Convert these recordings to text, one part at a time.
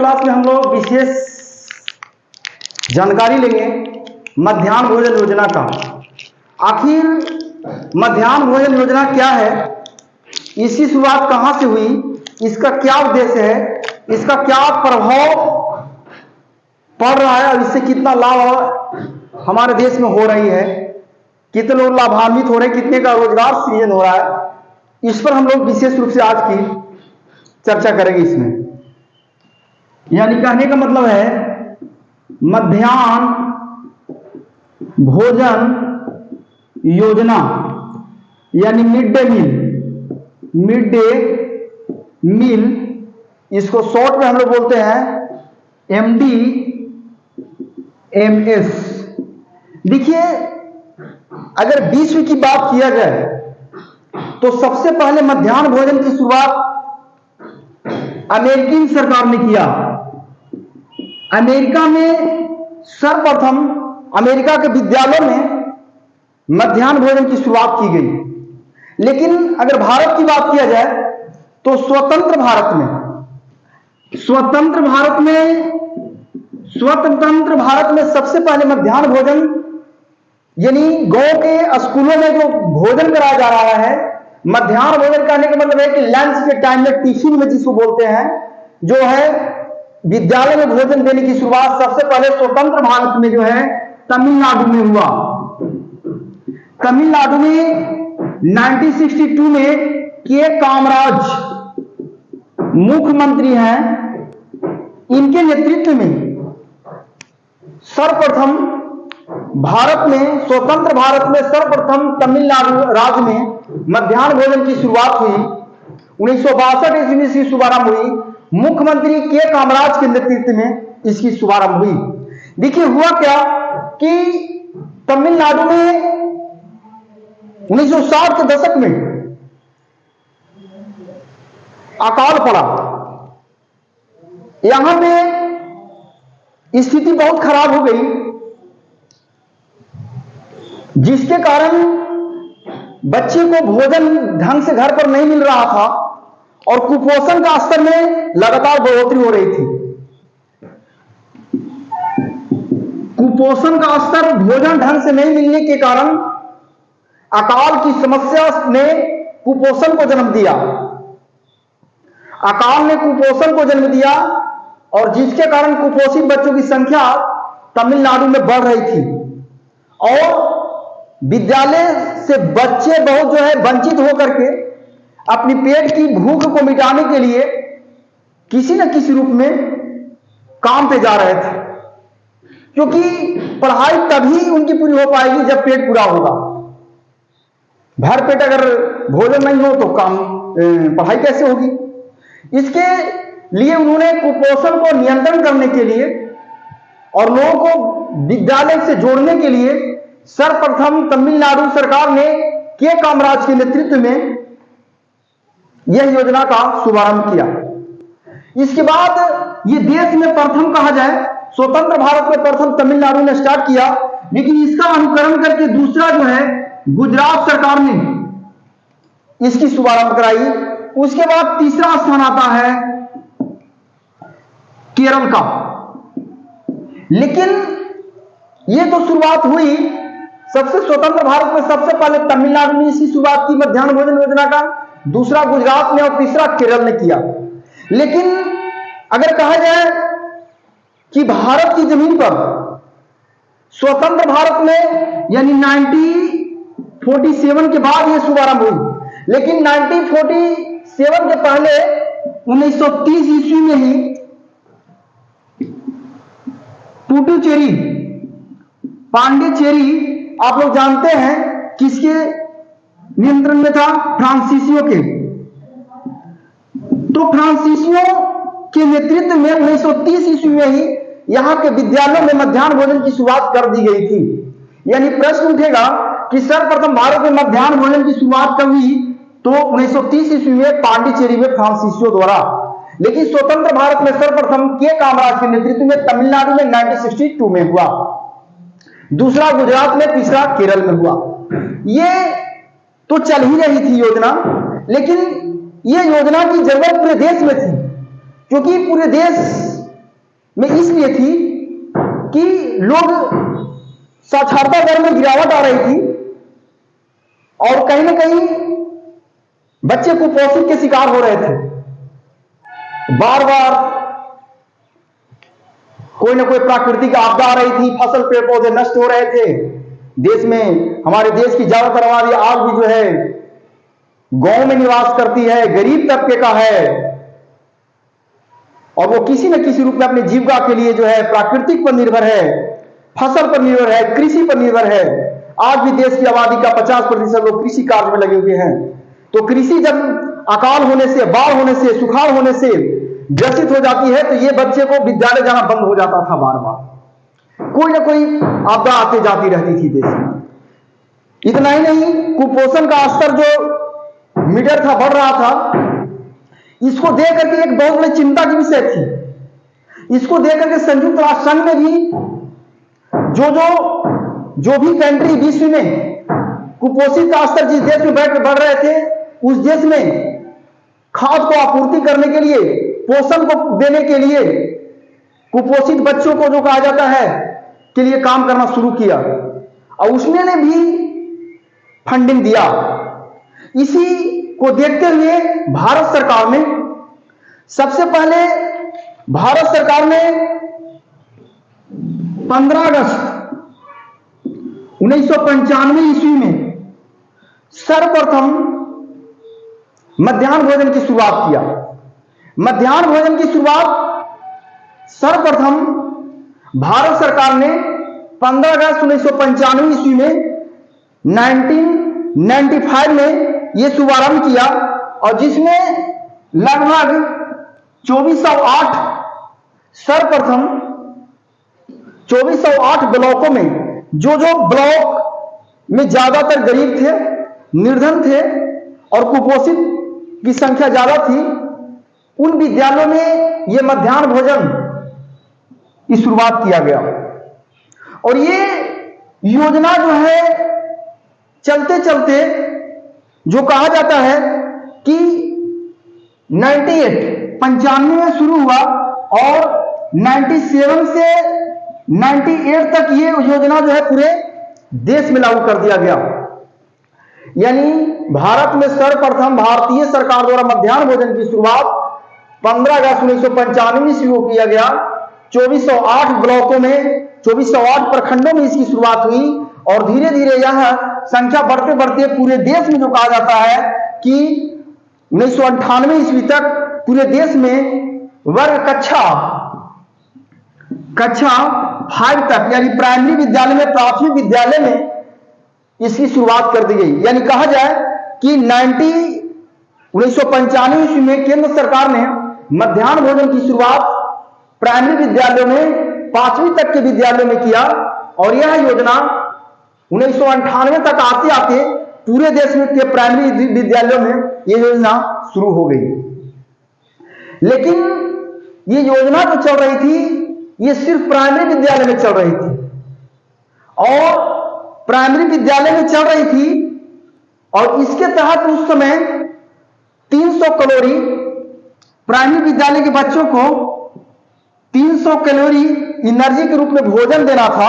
Class में हम लोग विशेष जानकारी लेंगे मध्याह्न भोजन योजना का। आखिर मध्याह्न भोजन योजना क्या है, इसकी शुरुआत कहां से हुई, इसका क्या उद्देश्य है, इसका क्या प्रभाव पड़ रहा है और इससे कितना लाभ हमारे देश में हो रही है, कितने लोग लाभान्वित हो रहे हैं, कितने का रोजगार सृजन हो रहा है, इस पर हम लोग विशेष रूप से आज की चर्चा करेंगे। इसमें यानी कहने का मतलब है मध्याह्न भोजन योजना यानी मिड डे मील, इसको शॉर्ट में हम लोग बोलते हैं MDMS। देखिए, अगर विश्व की बात किया जाए तो सबसे पहले मध्याह्न भोजन की शुरुआत अमेरिकी सरकार ने किया। अमेरिका में सर्वप्रथम अमेरिका के विद्यालयों में मध्याह्न भोजन की शुरुआत की गई। लेकिन अगर भारत की बात किया जाए तो स्वतंत्र भारत में सबसे पहले मध्याह्न भोजन यानी गांव के स्कूलों में जो भोजन कराया जा रहा है, मध्याह्न भोजन करने का मतलब है कि लंच के टाइम में टिफिन में जिसको बोलते हैं, जो है विद्यालय में भोजन देने की शुरुआत सबसे पहले स्वतंत्र भारत में जो है तमिलनाडु में हुआ। तमिलनाडु में 1962 में के कामराज मुख्यमंत्री हैं, इनके नेतृत्व में सर्वप्रथम भारत में, स्वतंत्र भारत में सर्वप्रथम तमिलनाडु राज्य में मध्याह्न भोजन की शुरुआत हुई। 1962 ईस्वी से शुभारंभ हुई। मुख्यमंत्री के कामराज के नेतृत्व में इसकी शुभारंभ हुई। देखिए हुआ क्या कि तमिलनाडु में 1960 के दशक में अकाल पड़ा। यहां पे स्थिति बहुत खराब हो गई, जिसके कारण बच्चे को भोजन ढंग से घर पर नहीं मिल रहा था और कुपोषण का स्तर में लगातार बढ़ोतरी हो रही थी। कुपोषण का स्तर भोजन ढंग से नहीं मिलने के कारण अकाल की समस्या ने कुपोषण को जन्म दिया। अकाल ने कुपोषण को जन्म दिया और जिसके कारण कुपोषित बच्चों की संख्या तमिलनाडु में बढ़ रही थी और विद्यालय से बच्चे बहुत जो है वंचित होकर के अपनी पेट की भूख को मिटाने के लिए किसी न किसी रूप में काम पे जा रहे थे, क्योंकि पढ़ाई तभी उनकी पूरी हो पाएगी जब पेट पूरा होगा। भर पेट अगर भोजन नहीं हो तो काम पढ़ाई कैसे होगी। इसके लिए उन्होंने कुपोषण को नियंत्रण करने के लिए और लोगों को विद्यालय से जोड़ने के लिए सर्वप्रथम तमिलनाडु सरकार ने के कामराज के नेतृत्व में यह योजना का शुभारंभ किया। इसके बाद ये देश में प्रथम कहा जाए, स्वतंत्र भारत में प्रथम तमिलनाडु ने स्टार्ट किया, लेकिन इसका अनुकरण करके दूसरा जो है गुजरात सरकार ने इसकी शुभारंभ कराई। उसके बाद तीसरा स्थान आता है केरल का। लेकिन यह तो शुरुआत हुई, सबसे स्वतंत्र भारत में सबसे पहले तमिलनाडु ने इसकी शुरुआत की मध्याह्न भोजन योजना का, दूसरा गुजरात ने और तीसरा केरल ने किया। लेकिन अगर कहा जाए कि भारत की जमीन पर स्वतंत्र भारत में यानी 1947 के बाद यह शुभारंभ हुई, लेकिन 1947 के पहले 1930 ईस्वी में ही पुडुचेरी, पांडिचेरी आप लोग जानते हैं किसके नियंत्रण में था, फ्रांसीसियों के। तो फ्रांसीसियों के नेतृत्व में 1930 ईस्वी में ही यहां के विद्यालयों में मध्याह्न भोजन की शुरुआत कर दी गई थी। यानी प्रश्न उठेगा कि सर्वप्रथम भारत में मध्याह्न भोजन की शुरुआत कब हुई, तो 1930 ईस्वी में पांडिचेरी में फ्रांसीसियों द्वारा। लेकिन स्वतंत्र भारत में सर्वप्रथम के कामराज के नेतृत्व में तमिलनाडु में 1962 में हुआ, दूसरा गुजरात में, तीसरा केरल में हुआ। ये तो चल ही रही थी योजना, लेकिन ये योजना की जरूरत पूरे देश में थी, क्योंकि पूरे देश में इसलिए थी कि लोग साक्षरता दर में गिरावट आ रही थी और कहीं ना कहीं बच्चे कुपोषण के शिकार हो रहे थे। बार बार कोई ना कोई प्राकृतिक आपदा आ रही थी, फसल पेड़ पौधे नष्ट हो रहे थे। देश में, हमारे देश की ज्यादातर आबादी आज भी जो है गांव में निवास करती है, गरीब तबके का है और वो किसी न किसी रूप में अपनी जीविका के लिए जो है प्राकृतिक पर निर्भर है, फसल पर निर्भर है, कृषि पर निर्भर है। आज भी देश की आबादी का 50% लोग कृषि कार्य में लगे हुए हैं। तो कृषि जब अकाल होने से, बाढ़ होने से, सुखाड़ होने से ग्रसित हो जाती है तो ये बच्चे को विद्यालय जाना बंद हो जाता था। बार बार कोई ना कोई आपदा आती जाती रहती थी देश में। इतना ही नहीं, कुपोषण का स्तर जो मीटर था, बढ़ रहा था। इसको देख करके एक बहुत बड़ी चिंता की विषय थी। इसको देख करके संयुक्त राष्ट्र संघ में भी जो भी कंट्री विश्व में कुपोषित का स्तर जिस देश में बढ़ रहे थे, उस देश में खाद्य को आपूर्ति करने के लिए, पोषण को देने के लिए, कुपोषित बच्चों को जो कहा जाता है के लिए काम करना शुरू किया और उसमें ने भी फंडिंग दिया। इसी को देखते हुए भारत सरकार ने सबसे पहले 15 अगस्त 1995 ईस्वी में सर्वप्रथम मध्याह्न भोजन की शुरुआत किया। मध्याह्न भोजन की शुरुआत सर्वप्रथम भारत सरकार ने 15 अगस्त 1995 ईस्वी में 1995 में यह शुभारंभ किया और जिसमें लगभग 2408 सर्वप्रथम 2408 ब्लॉकों में जो ब्लॉक में ज्यादातर गरीब थे, निर्धन थे और कुपोषित की संख्या ज्यादा थी, उन विद्यालयों में यह मध्याह्न भोजन की शुरुआत किया गया। और ये योजना जो है चलते चलते जो कहा जाता है कि 95 में शुरू हुआ और 97 से 98 तक ये योजना जो है पूरे देश में लागू कर दिया गया। यानी भारत में सर्वप्रथम भारतीय सरकार द्वारा मध्याह्न भोजन की शुरुआत 15 अगस्त 1995 ईस्वी को किया गया। 2408 ब्लॉकों में, 2408 प्रखंडों में इसकी शुरुआत हुई और धीरे धीरे यह संख्या बढ़ते बढ़ते पूरे देश में जो कहा जाता है कि 1998 ईस्वी तक पूरे देश में वर्ग कक्षा 5 तक यानी प्राइमरी विद्यालय में, प्राथमिक विद्यालय में इसकी शुरुआत कर दी गई। यानी कहा जाए कि 1995 ईस्वी में केंद्र सरकार ने मध्याह्न भोजन की शुरुआत प्राइमरी विद्यालयों में 5वीं तक के विद्यालयों में किया और यह योजना 1998 तक आते आते पूरे देश में के प्राइमरी विद्यालयों में यह योजना शुरू हो गई। लेकिन ये योजना जो चल रही थी ये सिर्फ प्राइमरी विद्यालय में चल रही थी और प्राइमरी विद्यालय में चल रही थी और इसके तहत उस समय 300 कैलोरी प्राइमरी विद्यालय के बच्चों को 300 कैलोरी एनर्जी के रूप में भोजन देना था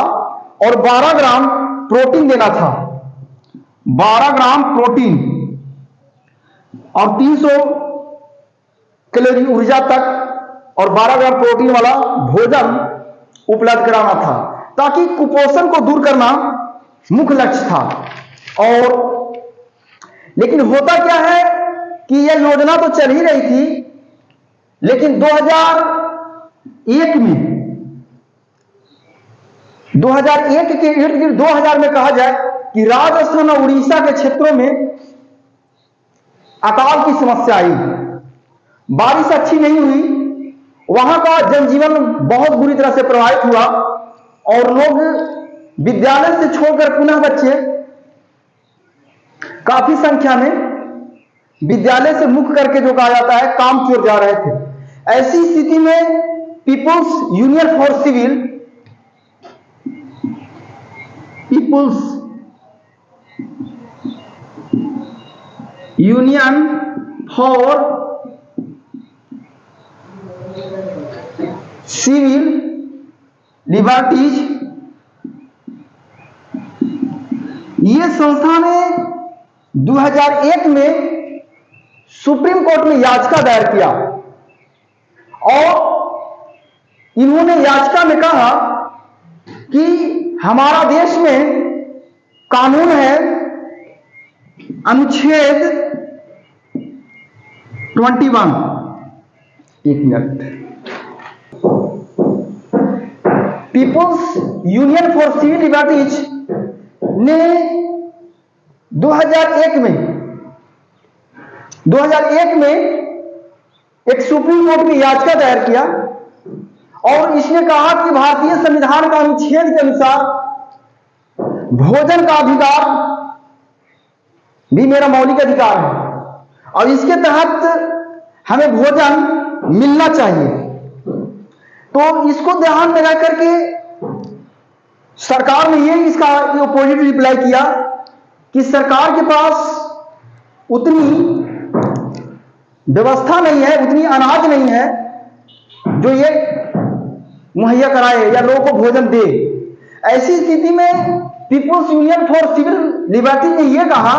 और 12 ग्राम प्रोटीन देना था। 12 ग्राम प्रोटीन और 300 कैलोरी ऊर्जा तक और 12 ग्राम प्रोटीन वाला भोजन उपलब्ध कराना था ताकि कुपोषण को दूर करना मुख्य लक्ष्य था। और लेकिन होता क्या है कि यह योजना तो चल ही रही थी, लेकिन 2001 के इर्द गिर्द 2000 में कहा जाए कि राजस्थान और उड़ीसा के क्षेत्रों में अकाल की समस्या आई, बारिश अच्छी नहीं हुई, वहां का जनजीवन बहुत बुरी तरह से प्रभावित हुआ और लोग विद्यालय से छोड़कर पुनः बच्चे काफी संख्या में विद्यालय से मुक्त करके जो कहा जाता है काम की ओर जा रहे थे। ऐसी स्थिति में People's Union for Civil Liberties, ये संस्था ने 2001 में सुप्रीम कोर्ट में याचिका दायर किया और इन्होंने याचिका में कहा कि हमारा देश में कानून है अनुच्छेद 21, एक minute, People's Union for Civil Liberties ने 2001 में एक सुप्रीम कोर्ट में याचिका दायर किया और इसने कहा कि भारतीय संविधान का अनुच्छेद के अनुसार भोजन का अधिकार भी मेरा मौलिक अधिकार है और इसके तहत हमें भोजन मिलना चाहिए। तो इसको ध्यान में रख करके सरकार ने ये इसका अपोजिट रिप्लाई किया कि सरकार के पास उतनी व्यवस्था नहीं है, उतनी अनाज नहीं है जो ये मुहैया कराए या लोगों को भोजन दे। ऐसी स्थिति में People's Union for Civil Liberty ने यह कहा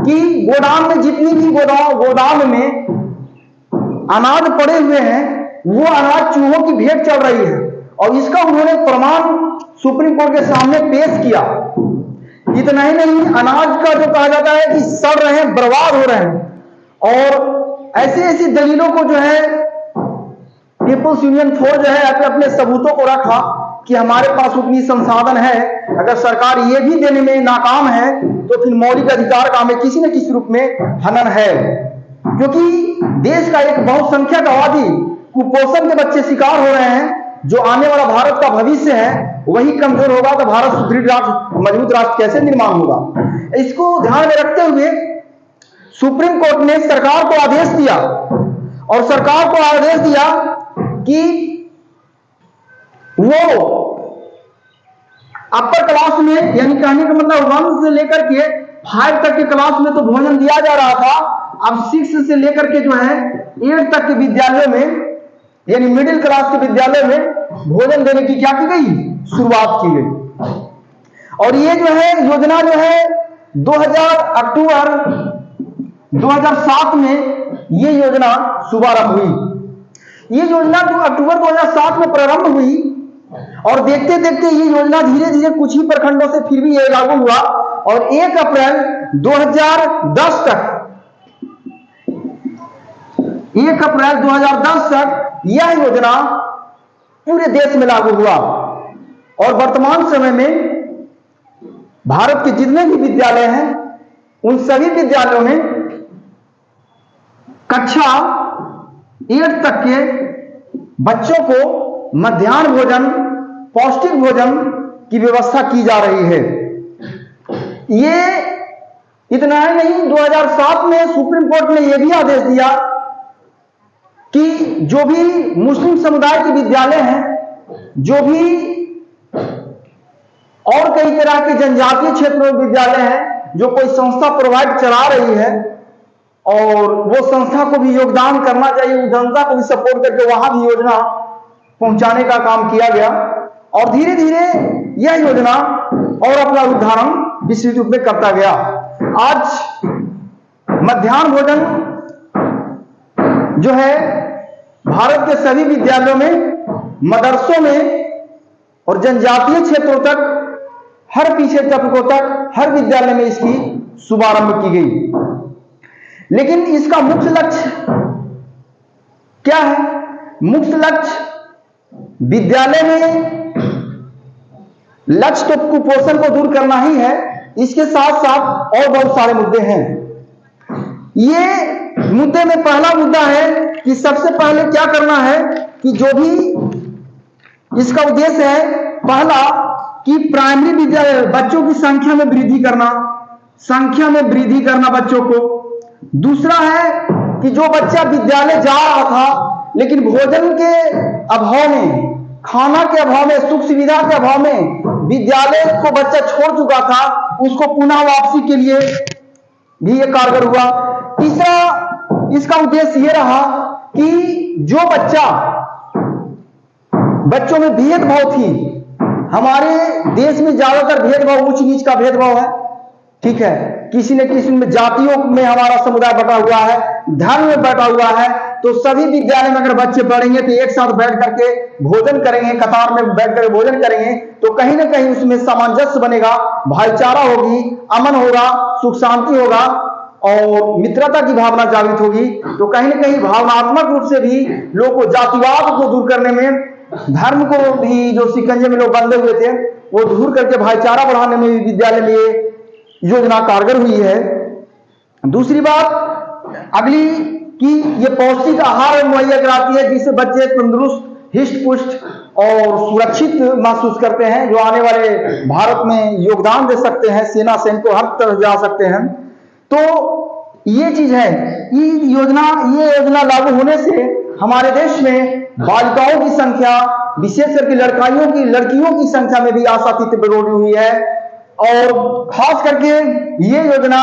कि गोदाम में जितनी भी गोदाम में अनाज पड़े हुए हैं वो अनाज चूहों की भेंट चल रही है और इसका उन्होंने प्रमाण सुप्रीम कोर्ट के सामने पेश किया। इतना ही नहीं, अनाज का जो कहा जाता है कि सड़ रहे हैं, बर्बाद हो रहे हैं और ऐसी ऐसी दलीलों को जो है पीपुल्स यूनियन फॉर जो है अपने सबूतों को रखा कि हमारे पास उतनी संसाधन है, अगर सरकार ये भी देने में नाकाम है तो फिर मौलिक अधिकार का हमें किसी न किसी रूप में हनन है, क्योंकि देश का एक बहुसंख्यक आबादी कुपोषण के बच्चे शिकार हो रहे हैं। जो आने वाला भारत का भविष्य है वही कमजोर होगा तो भारत सुदृढ़ राष्ट्र, मजबूत राष्ट्र कैसे निर्माण होगा। इसको ध्यान में रखते हुए सुप्रीम कोर्ट ने सरकार को आदेश दिया और सरकार को आदेश दिया कि वो अपर क्लास में, यानी कहने का मतलब 1 से लेकर के 5 तक के क्लास में तो भोजन दिया जा रहा था, अब 6 से लेकर के जो है 8 तक के विद्यालयों में, यानी मिडिल क्लास के विद्यालय में भोजन देने की क्या की गई, शुरुआत की गई। और ये जो है योजना जो है अक्टूबर 2007 में ये योजना शुभारंभ हुई। ये योजना अक्टूबर 2007 में प्रारंभ हुई और देखते देखते ये योजना धीरे धीरे कुछ ही प्रखंडों से फिर भी ये लागू हुआ और 1 अप्रैल 2010 तक यह योजना पूरे देश में लागू हुआ और वर्तमान समय में भारत के जितने भी विद्यालय हैं उन सभी विद्यालयों में कक्षा 8 तक के बच्चों को मध्याह्न भोजन, पौष्टिक भोजन की व्यवस्था की जा रही है। ये इतना ही नहीं, 2007 में सुप्रीम कोर्ट ने यह भी आदेश दिया कि जो भी मुस्लिम समुदाय के विद्यालय हैं, जो भी और कई तरह के जनजातीय क्षेत्रों में विद्यालय हैं, जो कोई संस्था प्रोवाइड चला रही है और वो संस्था को भी योगदान करना चाहिए, उस जनता को भी सपोर्ट करके वहां भी योजना पहुंचाने का काम किया गया और धीरे धीरे यह योजना और अपना रूप धारण विस्तृत रूप में करता गया। आज मध्याह्न भोजन जो है भारत के सभी विद्यालयों में, मदरसों में और जनजातीय क्षेत्रों तक, हर पिछड़े तबकों तक, हर विद्यालय में इसकी शुभारंभ की गई। लेकिन इसका मुख्य लक्ष्य क्या है? मुख्य लक्ष्य विद्यालय में लक्ष्य तो कुपोषण को दूर करना ही है, इसके साथ साथ और बहुत सारे मुद्दे हैं। ये मुद्दे में पहला मुद्दा है कि सबसे पहले क्या करना है कि जो भी इसका उद्देश्य है, पहला कि प्राइमरी विद्यालय बच्चों की संख्या में वृद्धि करना बच्चों को। दूसरा है कि जो बच्चा विद्यालय जा रहा था लेकिन भोजन के अभाव में, खाना के अभाव में, सुख सुविधा के अभाव में विद्यालय को बच्चा छोड़ चुका था, उसको पुनः वापसी के लिए भी यह कारगर हुआ। तीसरा इसका उद्देश्य यह रहा कि जो बच्चा बच्चों में भेदभाव थी। हमारे देश में ज्यादातर भेदभाव उच्च नीच का भेदभाव है, ठीक है। किसी न किसी में जातियों में हमारा समुदाय बटा हुआ है, धर्म में बटा हुआ है। तो सभी विद्यालय में अगर बच्चे पढ़ेंगे तो एक साथ बैठ करके भोजन करेंगे, कतार में बैठ कर भोजन करेंगे, तो कहीं ना कहीं उसमें सामंजस्य बनेगा, भाईचारा होगी, अमन होगा, सुख शांति होगा और मित्रता की भावना जागृत होगी। तो कहीं ना कहीं भावनात्मक रूप से भी लोगों को जातिवाद को दूर करने में, धर्म को भी जो शिकंजे में लोग बंधे हुए थे वो दूर करके भाईचारा बढ़ाने में विद्यालय में ये योजना कारगर हुई है। दूसरी बात अगली कि ये पौष्टिक आहार मुहैया कराती है, जिससे बच्चे तंदुरुस्त, हिष्ट पुष्ट और सुरक्षित महसूस करते हैं, जो आने वाले भारत में योगदान दे सकते हैं, सेना सैनिकों हर तरह जा सकते हैं। तो ये चीज है, ये योजना लागू होने से हमारे देश में बालिकाओं की संख्या, विशेष करके लड़कियों की संख्या में भी आशातीत बढ़ोतरी हुई है। और खास करके ये योजना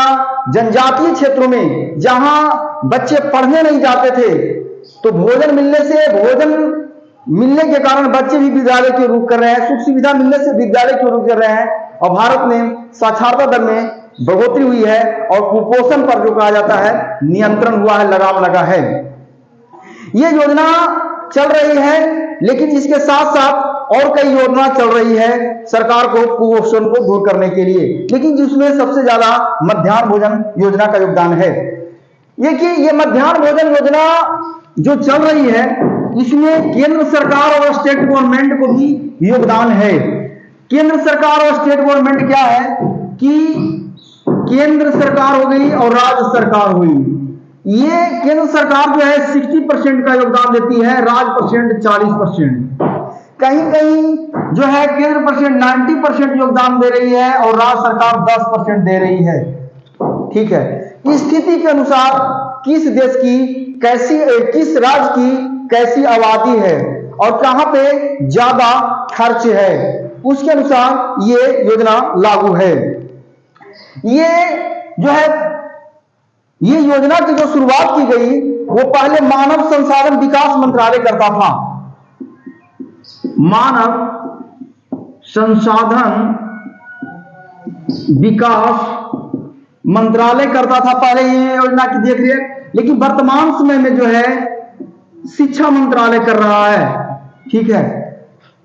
जनजातीय क्षेत्रों में जहां बच्चे पढ़ने नहीं जाते थे, तो भोजन मिलने के कारण बच्चे भी विद्यालय के रुख कर रहे हैं, सुख सुविधा मिलने से विद्यालय के रुख कर रहे हैं और भारत में साक्षरता दर में बढ़ोतरी हुई है और कुपोषण पर जो कहा जाता है नियंत्रण हुआ है, लगाम लगा है। ये योजना चल रही है, लेकिन इसके साथ साथ और कई योजना चल रही है सरकार को कुपोषण को दूर करने के लिए, लेकिन जिसमें सबसे ज्यादा मध्याह्न भोजन योजना का योगदान है। ये मध्याह्न भोजन योजना जो चल रही है, इसमें केंद्र सरकार और स्टेट गवर्नमेंट को भी योगदान है। केंद्र सरकार और स्टेट गवर्नमेंट क्या है कि केंद्र सरकार हो गई और राज्य सरकार हुई। ये केंद्र सरकार जो है 60% का योगदान देती है, राज्य 40%। कहीं जो है केंद्र 90% योगदान दे रही है और राज्य सरकार 10% दे रही है, ठीक है। इस स्थिति के अनुसार किस राज्य की कैसी आबादी है और कहां पे ज्यादा खर्च है, उसके अनुसार ये योजना लागू है। ये योजना की जो शुरुआत की गई वो पहले मानव संसाधन विकास मंत्रालय करता था। मानव संसाधन विकास मंत्रालय करता था पहले ये योजना की देखरेख, लेकिन वर्तमान समय में जो है शिक्षा मंत्रालय कर रहा है, ठीक है।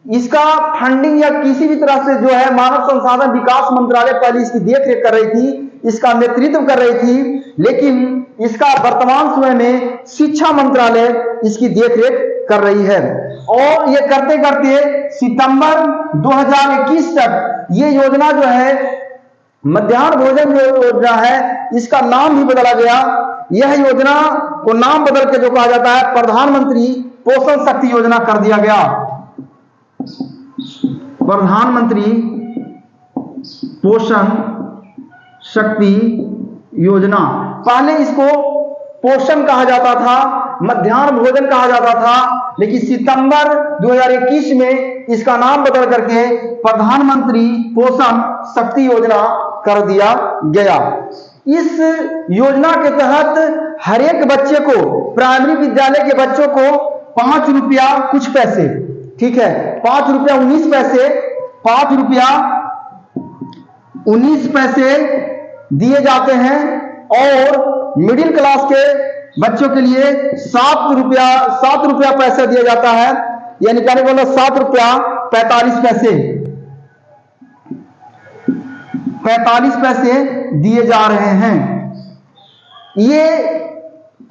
इसका फंडिंग या किसी भी तरह से जो है मानव संसाधन विकास मंत्रालय पहले इसकी देखरेख कर रही थी, इसका नेतृत्व कर रही थी, लेकिन इसका वर्तमान समय में शिक्षा मंत्रालय इसकी देखरेख कर रही है। और ये करते करते सितंबर 2021 तक ये योजना जो है मध्याह्न भोजन जो योजना है, इसका नाम भी बदला गया। यह योजना को नाम बदल के जो कहा जाता है प्रधानमंत्री पोषण शक्ति योजना कर दिया गया। प्रधानमंत्री पोषण शक्ति योजना, पहले इसको पोषण कहा जाता था, मध्याह्न भोजन कहा जाता था, लेकिन सितंबर 2021 में इसका नाम बदल करके प्रधानमंत्री पोषण शक्ति योजना कर दिया गया। इस योजना के तहत हर एक बच्चे को, प्राइमरी विद्यालय के बच्चों को 5 रुपया कुछ पैसे, ठीक है, 5 रुपया 19 पैसे, 5 रुपया 19 पैसे दिए जाते हैं और मिडिल क्लास के बच्चों के लिए 7 रुपया पैसा दिया जाता है, यानी कहने का मतलब 7 रुपया 45 पैसे 45 पैसे दिए जा रहे हैं। ये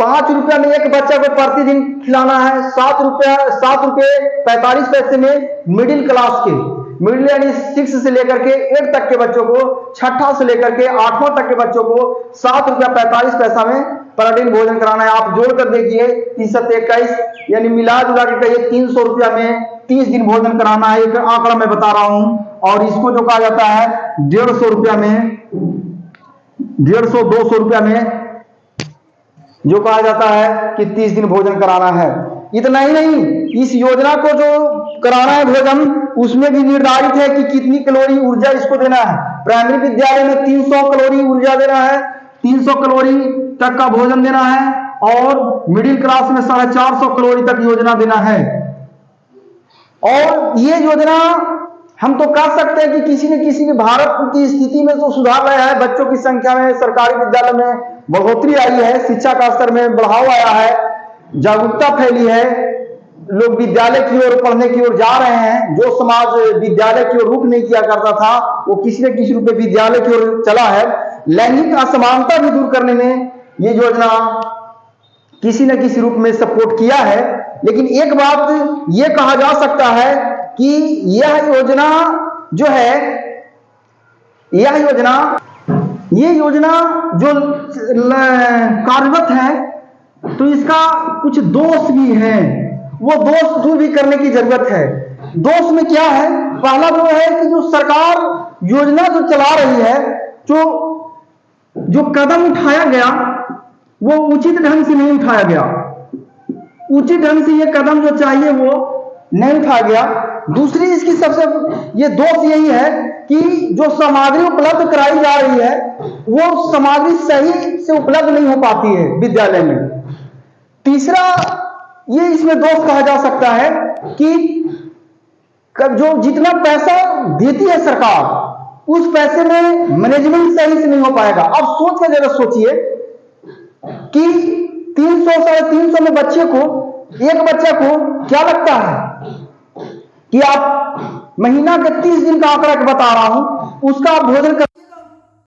5 रुपया में एक बच्चा को प्रतिदिन खिलाना है, 7 रुपये 45 पैसे में मिडिल क्लास के, मिडिल यानी 6 से लेकर के 8 तक के बच्चों को, 6ठा से लेकर के 8वां तक के बच्चों को 7 रुपया 45 पैसा में प्रतिदिन भोजन कराना है। आप जोड़कर देखिए 30-21 यानी मिला जुला के कहिए 300 रुपया में 30 दिन भोजन कराना है, एक आंकड़ा मैं बता रहा हूं। और इसको जो कहा जाता है 150 रुपया में, 150-200 रुपया में जो कहा जाता है कि 30 दिन भोजन कराना है। इतना ही नहीं, इस योजना को जो कराना है भोजन, उसमें भी निर्धारित है कि कितनी कैलोरी ऊर्जा इसको देना है। प्राइमरी विद्यालय में 300 कैलोरी ऊर्जा देना है, 300 कैलोरी तक का भोजन देना है और मिडिल क्लास में 450 कैलोरी तक योजना देना है। और ये योजना हम तो कह सकते हैं कि किसी न किसी ने भारत की स्थिति में तो सुधार लाया है। बच्चों की संख्या में सरकारी विद्यालय में बढ़ोतरी आई है, शिक्षा का स्तर में बढ़ाव आया है, जागरूकता फैली है, लोग विद्यालय की ओर पढ़ने की ओर जा रहे हैं। जो समाज विद्यालय की ओर रुख नहीं किया करता था वो किसी न किसी रूप में विद्यालय की ओर चला है। लैंगिक असमानता भी दूर करने में ये योजना किसी न किसी रूप में सपोर्ट किया है। लेकिन एक बात ये कहा जा सकता है कि यह योजना जो है, ये योजना जो कार्यरत है तो इसका कुछ दोष भी है, वो दोष दूर भी करने की जरूरत है। दोष में क्या है? पहला जो है कि जो सरकार योजना जो चला रही है, जो कदम उठाया गया वो उचित ढंग से नहीं उठाया गया। उचित ढंग से ये कदम जो चाहिए वो नहीं उठाया गया। दूसरी इसकी सबसे ये दोष यही है कि जो सामग्री उपलब्ध कराई जा रही है वो सामग्री सही से उपलब्ध नहीं हो पाती है विद्यालय में। तीसरा ये इसमें दोष कहा जा सकता है कि जो जितना पैसा देती है सरकार उस पैसे में मैनेजमेंट सही से नहीं हो पाएगा। अब सोच के जरा सोचिए कि 300 350 में बच्चे को, एक बच्चे को क्या लगता है कि आप महीना के 30 दिन का आंकड़ा बता रहा हूं, उसका आप भोजन कर